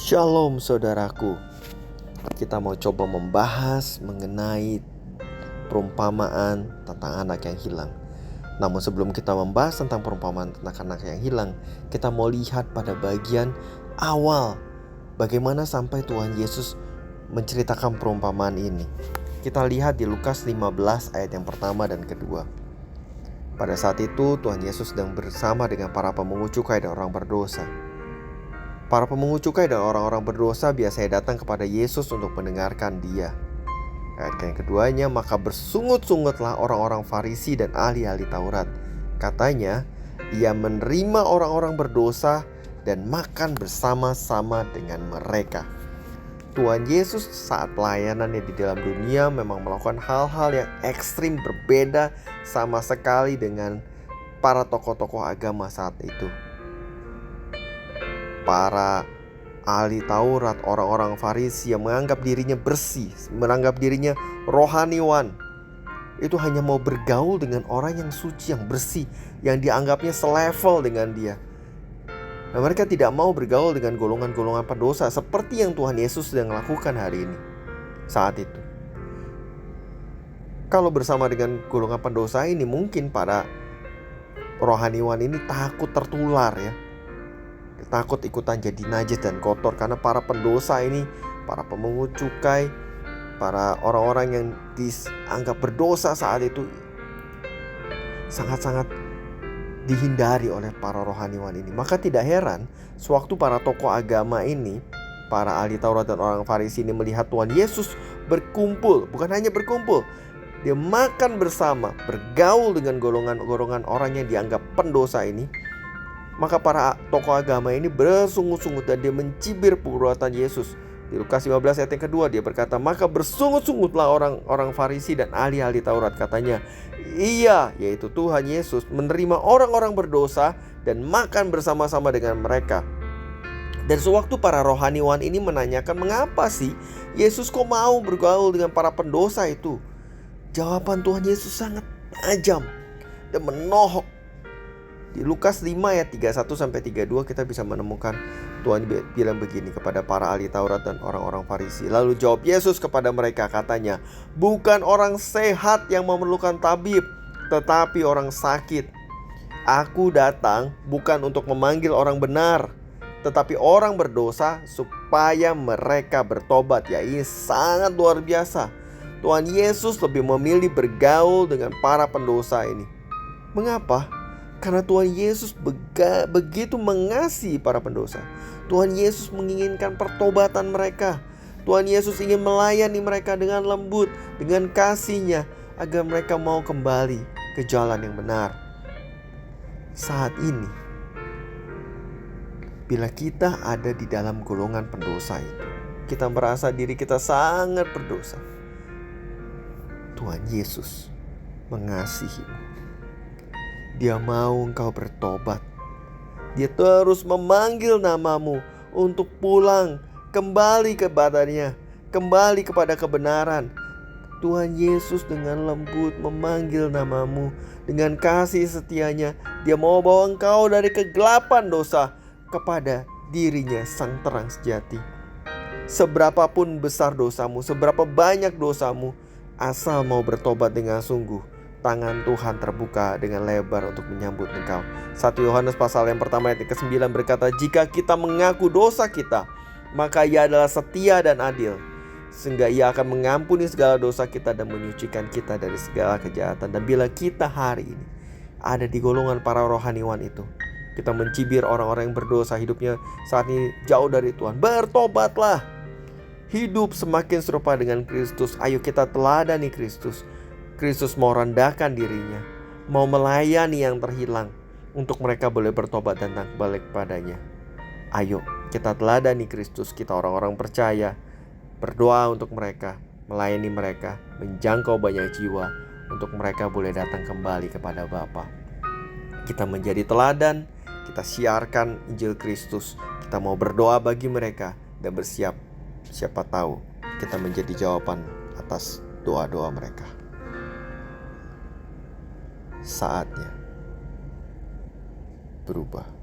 Shalom saudaraku. Kita mau coba membahas mengenai perumpamaan tentang anak yang hilang. Namun sebelum kita membahas tentang perumpamaan tentang anak yang hilang, kita mau lihat pada bagian awal bagaimana sampai Tuhan Yesus menceritakan perumpamaan ini. Kita lihat di Lukas 15 ayat yang pertama dan kedua. Pada saat itu Tuhan Yesus sedang bersama dengan para pemungut cukai dan orang berdosa. Para pemungut cukai dan orang-orang berdosa biasanya datang kepada Yesus untuk mendengarkan Dia. Ayat yang keduanya, maka bersungut-sungutlah orang-orang Farisi dan ahli-ahli Taurat. Katanya, Ia menerima orang-orang berdosa dan makan bersama-sama dengan mereka. Tuhan Yesus saat pelayanannya di dalam dunia memang melakukan hal-hal yang ekstrim, berbeda sama sekali dengan para tokoh-tokoh agama saat itu. Para ahli Taurat, orang-orang Farisi yang menganggap dirinya bersih, menganggap dirinya rohaniwan, itu hanya mau bergaul dengan orang yang suci, yang bersih, yang dianggapnya selevel dengan dia. Nah, mereka tidak mau bergaul dengan golongan-golongan pendosa seperti yang Tuhan Yesus sedang lakukan hari ini, saat itu. Kalau bersama dengan golongan pendosa ini, mungkin para rohaniwan ini takut tertular ya, takut ikutan jadi najis dan kotor. Karena para pendosa ini, para pemungut cukai, para orang-orang yang dianggap berdosa saat itu sangat-sangat dihindari oleh para rohaniwan ini. Maka tidak heran sewaktu para tokoh agama ini, para ahli Taurat dan orang Farisi ini melihat Tuhan Yesus berkumpul, bukan hanya berkumpul, dia makan bersama, bergaul dengan golongan-golongan orang yang dianggap pendosa ini. Maka para tokoh agama ini bersungut-sungut dan dia mencibir perbuatan Yesus. Di Lukas 15 ayat yang kedua dia berkata, maka bersungut-sungutlah orang-orang Farisi dan ahli-ahli Taurat. Katanya, Ia, yaitu Tuhan Yesus, menerima orang-orang berdosa dan makan bersama-sama dengan mereka. Dan sewaktu para rohaniwan ini menanyakan, mengapa sih Yesus kok mau bergaul dengan para pendosa itu? Jawaban Tuhan Yesus sangat tajam dan menohok. Di Lukas 5 ayat 31-32 kita bisa menemukan Tuhan bilang begini kepada para ahli Taurat dan orang-orang Farisi. Lalu jawab Yesus kepada mereka, katanya, bukan orang sehat yang memerlukan tabib, tetapi orang sakit. Aku datang bukan untuk memanggil orang benar, tetapi orang berdosa supaya mereka bertobat. Ya, ini sangat luar biasa. Tuhan Yesus lebih memilih bergaul dengan para pendosa ini. Mengapa? Karena Tuhan Yesus begitu mengasihi para pendosa. Tuhan Yesus menginginkan pertobatan mereka. Tuhan Yesus ingin melayani mereka dengan lembut, dengan kasih-Nya, agar mereka mau kembali ke jalan yang benar. Saat ini, bila kita ada di dalam golongan pendosa itu, kita merasa diri kita sangat berdosa, Tuhan Yesus mengasihimu. Dia mau engkau bertobat. Dia terus memanggil namamu untuk pulang kembali kepadanya, kembali kepada kebenaran. Tuhan Yesus dengan lembut memanggil namamu. Dengan kasih setianya, Dia mau bawa engkau dari kegelapan dosa kepada dirinya, sang terang sejati. Seberapapun besar dosamu, seberapa banyak dosamu, asal mau bertobat dengan sungguh, tangan Tuhan terbuka dengan lebar untuk menyambut engkau. 1 Yohanes pasal yang pertama ayat ke-9 berkata, jika kita mengaku dosa kita, maka Ia adalah setia dan adil, sehingga Ia akan mengampuni segala dosa kita dan menyucikan kita dari segala kejahatan. Dan bila kita hari ini ada di golongan para rohaniwan itu, kita mencibir orang-orang yang berdosa, hidupnya saat ini jauh dari Tuhan, bertobatlah. Hidup semakin serupa dengan Kristus. Ayo kita teladani Kristus. Kristus mau rendahkan dirinya, mau melayani yang terhilang, untuk mereka boleh bertobat dan balik padanya. Ayo kita teladani Kristus. Kita orang-orang percaya, berdoa untuk mereka, melayani mereka, menjangkau banyak jiwa, untuk mereka boleh datang kembali kepada Bapa. Kita menjadi teladan, kita siarkan Injil Kristus. Kita mau berdoa bagi mereka dan bersiap, siapa tahu kita menjadi jawaban atas doa-doa mereka. Saatnya berubah.